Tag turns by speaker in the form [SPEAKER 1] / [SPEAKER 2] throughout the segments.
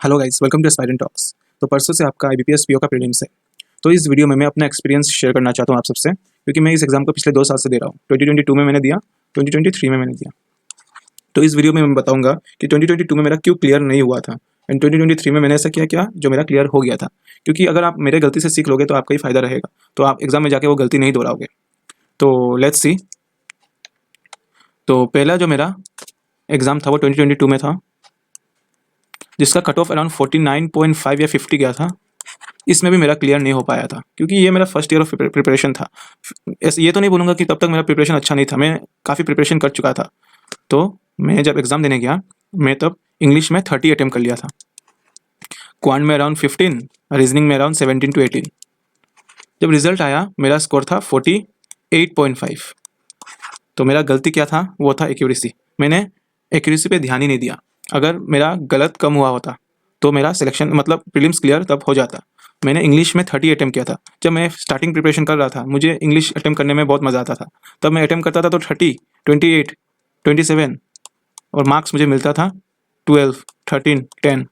[SPEAKER 1] Hello guys, welcome to Aspirant Talks. तो परसों से आपका आईबीपीएस पीओ का प्रीलिम्स है। तो इस वीडियो में मैं अपना एक्सपीरियंस शेयर करना चाहता हूँ आप सबसे, क्योंकि मैं इस एग्ज़ाम को पिछले 2 साल से दे रहा हूँ। 2022 में मैंने दिया, 2023 में मैंने दिया। तो इस वीडियो में मैं बताऊँगा कि 2022 में मेरा क्यों क्लियर नहीं हुआ था एंड 2023 में मैंने ऐसा क्या किया जो मेरा क्लियर हो गया था। क्योंकि अगर आप मेरे गलती से सीख लोगे तो आपका ही फ़ायदा रहेगा, तो आप एग्ज़ाम में जाके वो गलती नहीं दोहराओगे। तो लेट्स सी। तो पहला जो मेरा एग्ज़ाम था वो 2022 में था, जिसका कट ऑफ अराउंड 49.5 या 50 गया था। इसमें भी मेरा क्लियर नहीं हो पाया था, क्योंकि ये मेरा फर्स्ट ईयर ऑफ प्रिपरेशन था। ऐसे ये तो नहीं बोलूँगा कि तब तक मेरा प्रिपरेशन अच्छा नहीं था, मैं काफ़ी प्रिपरेशन कर चुका था। तो मैं जब एग्ज़ाम देने गया, मैं तब इंग्लिश में 30 अटेम्प्ट कर लिया था, क्वांट में अराउंड 15, रीजनिंग में अराउंड 17 to 18। जब रिजल्ट आया मेरा स्कोर था 48.5। तो मेरा गलती क्या था, वो था एक्यूरेसी। मैंने एक्यूरेसी पे ध्यान ही नहीं दिया। अगर मेरा गलत कम हुआ होता तो मेरा सिलेक्शन मतलब प्रीलिम्स क्लियर तब हो जाता। मैंने इंग्लिश में 30 अटेम्प्ट किया था। जब मैं स्टार्टिंग प्रिपरेशन कर रहा था, मुझे इंग्लिश अटेम्प्ट करने में बहुत मज़ा आता था। तब मैं अटेम्प्ट करता था तो 30, 28, 27 और मार्क्स मुझे मिलता था 12, 13, 10।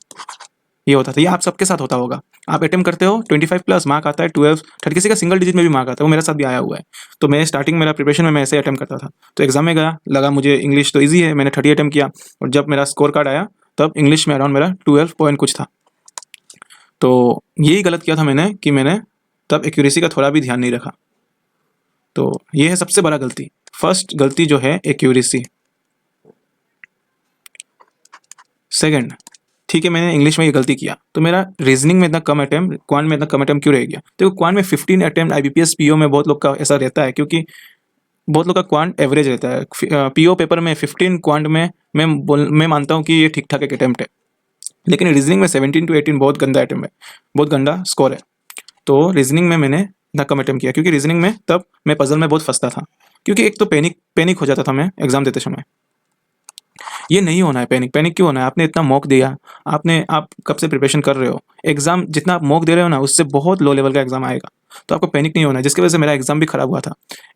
[SPEAKER 1] ये होता था। ये आप सबके साथ होता होगा। आप अटेम्प्ट करते हो, 25 प्लस मार्क आता है, 12, 30, किसी का सिंगल डिजिट में भी मार्क आता है। वो मेरे साथ भी आया हुआ है। तो मैं स्टार्टिंग मेरा प्रिपरेशन में मैं ऐसे अटेम्प्ट करता था। तो एग्जाम में गया, लगा मुझे इंग्लिश तो ईजी है, मैंने 30 अटेम्प्ट किया। और जब मेरा स्कोर कार्ड आया तब इंग्लिश में अराउंड मेरा 12 पॉइंट कुछ था। तो यही गलत किया था मैंने कि मैंने तब एक्यूरेसी का थोड़ा भी ध्यान नहीं रखा। तो ये है सबसे बड़ा गलती। फर्स्ट गलती जो है एक्यूरेसी। सेकंड, ठीक है, मैंने इंग्लिश में ये गलती किया तो मेरा रीजनिंग में इतना कम अटेम्प्ट, क्वांट में इतना कम अटेम्प्ट क्यों रह गया? देखो, क्वांट में 15 अटेम्प्ट आईबीपीएस पीओ में बहुत लोग का ऐसा रहता है, क्योंकि बहुत लोग का क्वांट एवरेज रहता है। पीओ पेपर में 15, क्वांट में मैं मानता हूँ कि ये ठीक ठाक एक अटेम्प्ट है। लेकिन रीजनिंग में 17 to 18 बहुत गंदा अटेम्प्ट है, बहुत गंदा स्कोर है। तो रीजनिंग में मैंने इतना कम अटेम्प्ट किया, क्योंकि रीजनिंग में तब मैं पजल में बहुत फंसता था। क्योंकि एक तो पैनिक हो जाता था मैं एग्जाम देते समय। ये नहीं होना है पैनिक। पैनिक क्यों होना है? आपने इतना मॉक दिया, आप कब से प्रिपरेशन कर रहे हो। एग्जाम जितना आप मॉक दे रहे हो ना, उससे बहुत लो लेवल का एग्जाम आएगा। तो आपको पैनिक नहीं होना है, जिसकी वजह से मेरा एग्जाम भी खराब हुआ था।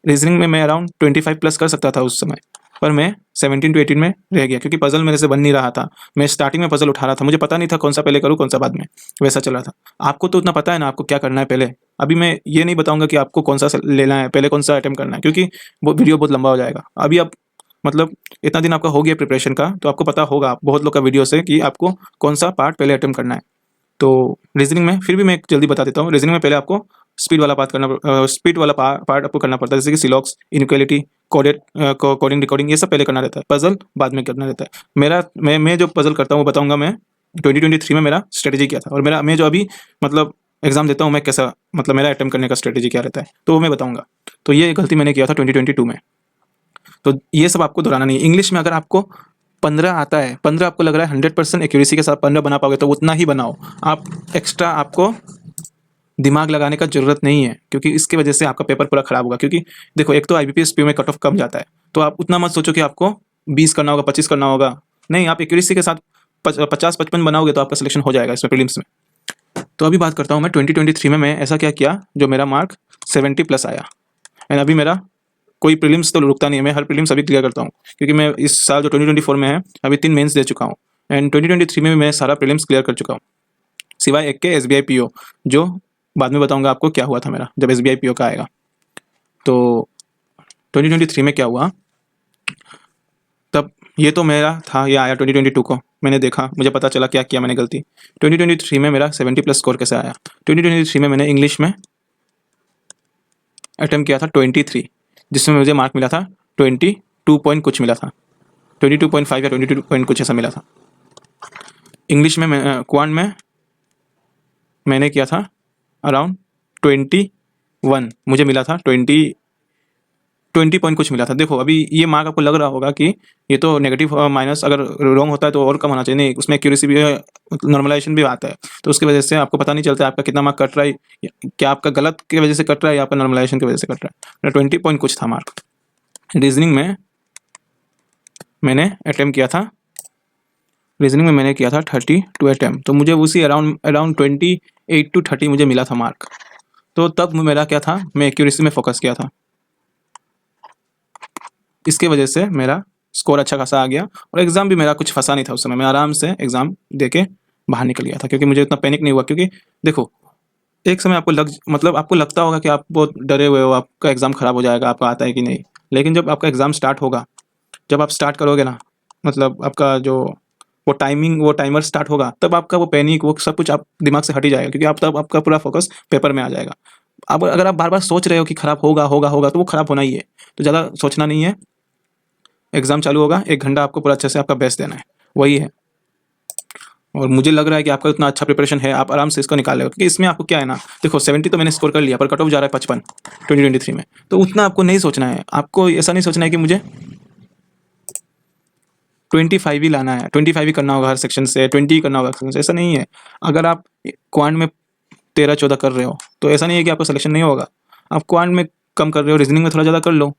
[SPEAKER 1] रीजनिंग में मैं अराउंड 25 प्लस कर सकता था उस समय, पर मैं 17 to 18 में रह गया, क्योंकि पजल मेरे से बन नहीं रहा था। मैं स्टार्टिंग में पजल उठा रहा था, मुझे पता नहीं था कौन सा पहले करूँ कौन सा बाद में, वैसा चल रहा था। आपको तो उतना पता है ना आपको क्या करना है पहले। अभी मैं ये नहीं बताऊंगा कि आपको कौन सा लेना है पहले, कौन सा अटेम्प्ट करना है, क्योंकि वो वीडियो बहुत लंबा हो जाएगा। अभी आप मतलब इतना दिन आपका हो गया प्रिपरेशन का, तो आपको पता होगा बहुत लोग का वीडियो से कि आपको कौन सा पार्ट पहले अटेम्प्ट करना है। तो रीजनिंग में फिर भी मैं जल्दी बता देता हूँ। रीजनिंग में पहले आपको स्पीड वाला पार्ट आपको करना पड़ता है, जैसे कि सिलॉक्स, इनइक्वालिटी, कोडिंग, रिकॉर्डिंग, ये सब पहले करना रहता है। पजल बाद में करना रहता है। मैं जो पजल करता हूँ वो बताऊंगा मैं। 2023 में मेरा स्ट्रेटेजी क्या था, और मैं जो अभी मतलब एग्जाम देता हूँ मैं कैसा, मतलब मेरा अटेम्प्ट करने का स्ट्रेटेजी क्या रहता है, तो वो मैं बताऊंगा। तो ये गलती मैंने किया था 2022 में। तो ये सब आपको दोहराना नहीं है। इंग्लिश में अगर आपको 15 आता है, 15 आपको लग रहा है 100% एक्यूरेसी के साथ 15 बना पाओगे, तो उतना ही बनाओ। आप एक्स्ट्रा आपको दिमाग लगाने का ज़रूरत नहीं है, क्योंकि इसकी वजह से आपका पेपर पूरा खराब होगा। क्योंकि देखो, एक तो आईबीपीएस पीओ में कट ऑफ कम जाता है, तो आप उतना मत सोचो कि आपको 20 करना होगा, 25 करना होगा। नहीं, आप एक्यूरेसी के साथ 50-55 बनाओगे तो आपका सिलेक्शन हो जाएगा इसमें, प्रीलिम्स में। तो अभी बात करता हूँ मैं 2023 में मैं ऐसा क्या किया जो मेरा मार्क 70 प्लस आया। एंड अभी मेरा कोई प्रीलिम्स तो रुकता नहीं है, मैं हर प्रीलिम्स अभी क्लियर करता हूँ, क्योंकि मैं इस साल जो 2024 में है अभी 3 मेंस दे चुका हूँ। एंड 2023 में मैं सारा प्रीलिम्स क्लियर कर चुका हूँ, सिवाय एक के एसबीआई पीओ, जो बाद में बताऊंगा आपको क्या हुआ था मेरा जब एसबीआई पीओ का आएगा। तो 2023 में क्या हुआ तब, ये तो मेरा था, ये आया 2022 को, मैंने देखा, मुझे पता चला क्या किया मैंने गलती। 2023 में मेरा 70 प्लस स्कोर कैसे आया? 2023 में मैंने इंग्लिश में अटेम्प्ट किया था 23, जिसमें मुझे मार्क मिला था 22 पॉइंट कुछ मिला था, 22.5 या 22 पॉइंट कुछ ऐसा मिला था। इंग्लिश में क्वांट में मैंने किया था अराउंड 21, मुझे मिला था 20 पॉइंट कुछ मिला था। देखो, अभी ये मार्क आपको लग रहा होगा कि ये तो नेगेटिव माइनस, अगर रॉन्ग होता है तो और कम होना चाहिए। नहीं, उसमें एक्यूरेसी भी, नॉर्मलाइजेशन भी आता है, तो उसकी वजह से आपको पता नहीं चलता है आपका कितना मार्क कट रहा है, क्या आपका गलत की वजह से कट रहा है या आपका नॉर्मलाइजेशन की वजह से कट रहा है। मेरा 20 पॉइंट कुछ था मार्क। रीजनिंग में मैंने अटेम्प्ट किया था, रीजनिंग में मैंने किया था 32 अटेम्प्ट, तो मुझे उसी अराउंड अराउंड 28 to 30 मुझे मिला था मार्क। तो तब मेरा क्या था, मैं एक्यूरेसी में फोकस किया था, इसके वजह से मेरा स्कोर अच्छा खासा आ गया। और एग्ज़ाम भी मेरा कुछ फंसा नहीं था उस समय, मैं आराम से एग्ज़ाम दे के बाहर निकल गया था, क्योंकि मुझे इतना पैनिक नहीं हुआ। क्योंकि देखो, एक समय आपको आपको लगता होगा कि आप बहुत डरे हुए हो, आपका एग्ज़ाम ख़राब हो जाएगा, आपका आता है कि नहीं। लेकिन जब आपका एग्ज़ाम स्टार्ट होगा, जब आप स्टार्ट करोगे ना, मतलब आपका जो वो टाइमर स्टार्ट होगा, तब आपका वो पैनिक, वो सब कुछ आप दिमाग से हट ही जाएगा, क्योंकि आप तब आपका पूरा फ़ोकस पेपर में आ जाएगा। अब अगर आप बार-बार सोच रहे हो कि ख़राब होगा, होगा, होगा, तो वो ख़राब होना ही है। तो ज़्यादा सोचना नहीं है, एग्ज़ाम चालू होगा, 1 घंटा आपको पूरा अच्छे से आपका बेस्ट देना है, वही है। और मुझे लग रहा है कि आपका इतना अच्छा प्रिपरेशन है, आप आराम से इसको निकाल लोगे, क्योंकि इसमें आपको क्या है ना, देखो 70 तो मैंने स्कोर कर लिया, पर कट ऑफ जा रहा है 55 2023 में, तो उतना आपको नहीं सोचना है। आपको ऐसा नहीं सोचना है कि मुझे 25 ही लाना है, 25 ही करना होगा हर सेक्शन से, 20 ही करना होगा हर सेक्शन से, ऐसा नहीं है। अगर आप क्वांट में 13-14 कर रहे हो, तो ऐसा नहीं है कि आपका सिलेक्शन नहीं होगा। आप क्वांट में कम कर रहे हो, रीजनिंग में थोड़ा ज़्यादा कर लो,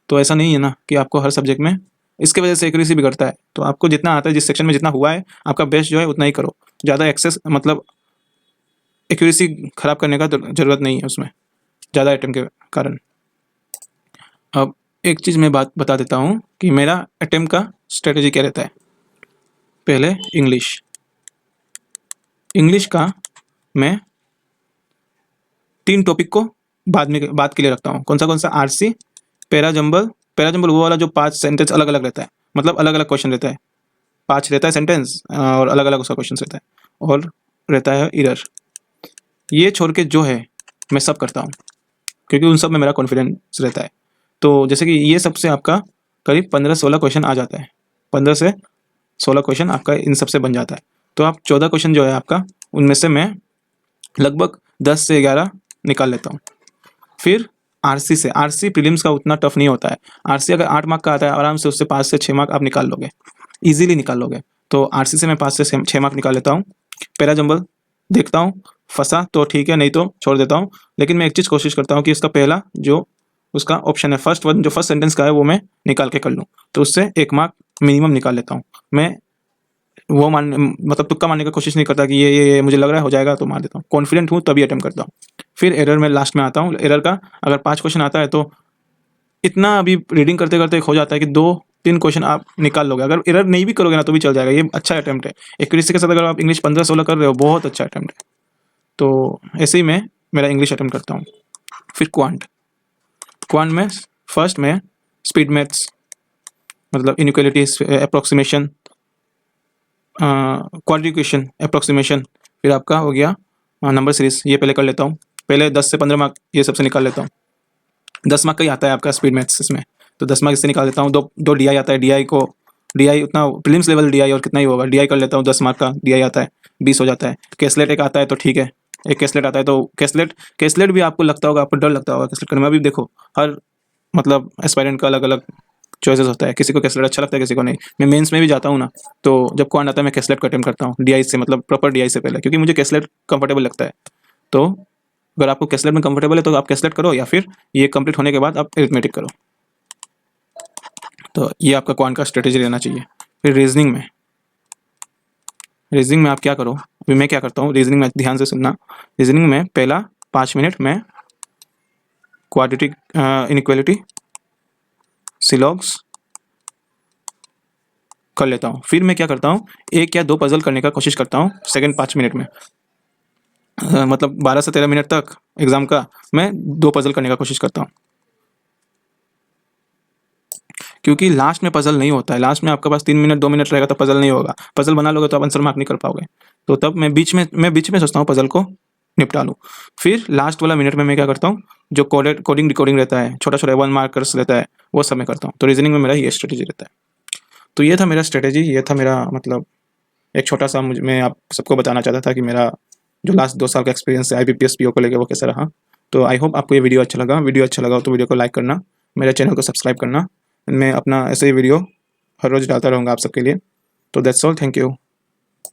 [SPEAKER 1] तो ऐसा नहीं है ना कि आपको हर सब्जेक्ट में, इसके वजह से एक्यूरेसी बिगड़ता है। तो आपको जितना आता है, जिस सेक्शन में जितना हुआ है, आपका बेस्ट जो है उतना ही करो। ज़्यादा एक्सेस मतलब एक्यूरेसी ख़राब करने का ज़रूरत नहीं है उसमें, ज़्यादा अटेम्प्ट के कारण। अब एक चीज़ मैं बात बता देता हूँ कि मेरा अटेम्प्ट का स्ट्रेटजी क्या रहता है। पहले इंग्लिश का मैं 3 टॉपिक को बाद के लिए रखता हूँ। कौन सा? आरसी, पैराजंबल वो वाला जो 5 सेंटेंस अलग-अलग रहता है, मतलब अलग-अलग क्वेश्चन रहता है। 5 रहता है सेंटेंस और अलग-अलग उसका क्वेश्चन रहता है, और रहता है एरर। ये छोड़ के जो है मैं सब करता हूँ, क्योंकि उन सब में मेरा कॉन्फिडेंस रहता है। तो जैसे कि ये सबसे आपका करीब 15-16 क्वेश्चन आ जाता है। 15 से 16 क्वेश्चन आपका इन सब से बन जाता है। तो आप 14 क्वेश्चन जो है आपका, उनमें से मैं लगभग 10 से 11 निकाल लेता हूँ। फिर आरसी प्रीलिम्स का उतना टफ नहीं होता है। आरसी अगर 8 मार्क का आता है, आराम से उससे 5 से 6 मार्क आप निकाल लोगे, ईजिली निकाल लोगे। तो आरसी से मैं 5 से 6 मार्क निकाल लेता हूँ। पैराजंबल देखता हूँ, फंसा तो ठीक है, नहीं तो छोड़ देता हूँ। लेकिन मैं एक चीज़ कोशिश करता हूँ कि उसका पहला जो उसका ऑप्शन है, जो फर्स्ट सेंटेंस का है, वो मैं निकाल के कर लूँ, तो उससे 1 मार्क मिनिमम निकाल लेता हूँ। मैं वो मतलब तुक्का मारने की कोशिश नहीं करता कि ये मुझे लग रहा है हो जाएगा, तो मार देता हूँ। कॉन्फिडेंट हूँ तभी अटेम्प्ट करता हूँ। फिर एरर में लास्ट में आता हूँ। एरर का अगर 5 क्वेश्चन आता है, तो इतना अभी रीडिंग करते करते हो जाता है कि 2-3 क्वेश्चन आप निकाल लोगे। अगर एरर नहीं भी करोगे ना, तो भी चल जाएगा। ये अच्छा अटेम्प्ट है। एक्यूरेसी के साथ अगर आप इंग्लिश 15-16 कर रहे हो, बहुत अच्छा अटेम्प्ट है। तो ऐसे ही मैं मेरा इंग्लिश अटेम्प्ट करता हूँ। फिर क्वांट में फर्स्ट में स्पीड मैथ्स, मतलब इनइक्वालिटी अप्रोक्सीमेशन, क्वाड्रिकेशन अप्रोक्सीमेशन, फिर आपका हो गया नंबर सीरीज, ये पहले कर लेता हूँ। पहले 10 से 15 मार्क ये सबसे निकाल लेता हूँ। 10 मार्क का ही आता है आपका स्पीड मैथ्स इसमें, तो 10 मार्क इससे निकाल लेता हूँ। दो डीआई आता है, डीआई उतना प्रीलिम्स लेवल डीआई और कितना ही होगा, डीआई कर लेता हूँ। 10 मार्क का डीआई आता है, 20 हो जाता है। कैसलेट एक आता है, तो ठीक है, एक कैसलेट आता है। तो कैसलेट भी आपको लगता होगा, आपको डर लगता होगा कैसलेट करने में। अभी देखो, हर मतलब एस्पायरेंट का अलग अलग चॉइसेस होता है, किसी को कैसलेट अच्छा लगता है, किसी को नहीं। मैं मेंस में भी जाता हूँ ना, तो जब क्वांट आता है, मैं कैसलेट का अटेम्प्ट करता हूँ डीआई से, मतलब प्रॉपर डीआई से पहले, क्योंकि मुझे कैसलेट कंफर्टेबल लगता है। तो अगर आपको कैसलेट में कंफर्टेबल है, तो आप कैसलेट करो, या फिर ये कंप्लीट होने के बाद आप अरिथमेटिक करो। तो ये आपका क्वांट का स्ट्रेटेजी रहना चाहिए। फिर रीजनिंग में आप क्या करो, अभी मैं क्या करता हूँ रीजनिंग में, ध्यान से सुनना। रीजनिंग में पहला 5 मिनट में क्वाड्रेटिक इनइक्वालिटी, सिलॉग्स कर लेता हूँ। फिर मैं क्या करता हूँ, 1 या 2 पजल करने का कोशिश करता हूँ सेकंड 5 मिनट में। मतलब 12 से 13 मिनट तक एग्जाम का मैं 2 पजल करने का कोशिश करता हूँ, क्योंकि लास्ट में पजल नहीं होता है। लास्ट में आपके पास 3 मिनट 2 मिनट रहेगा, तो पजल नहीं होगा। पजल बना लोगे तो आप आंसर मार्क नहीं कर पाओगे। तो तब मैं बीच में सोचता हूँ पजल को निपटा लूँ। फिर लास्ट वाला मिनट में मैं क्या करता हूँ, जो कोडिंग डिकोडिंग रहता है, छोटा छोटा 1 मार्कर्स रहता है, वो सब मैं करता हूँ। तो रीजनिंग में मेरा ये स्ट्रेटेजी रहता है। तो ये था मेरा स्ट्रेटेजी, ये था मेरा मतलब एक छोटा सा मैं आप सबको बताना चाहता था कि मेरा जो लास्ट 2 साल का एक्सपीरियंस है IBPS PO को लेकर, वो कैसा रहा। तो आई होप आपको ये वीडियो अच्छा लगा। वीडियो अच्छा लगा तो वीडियो को लाइक करना, मेरे चैनल को सब्सक्राइब करना। मैं अपना ऐसे ही वीडियो हर रोज़ डालता रहूँगा आप सबके लिए। तो दैट्स ऑल, थैंक यू।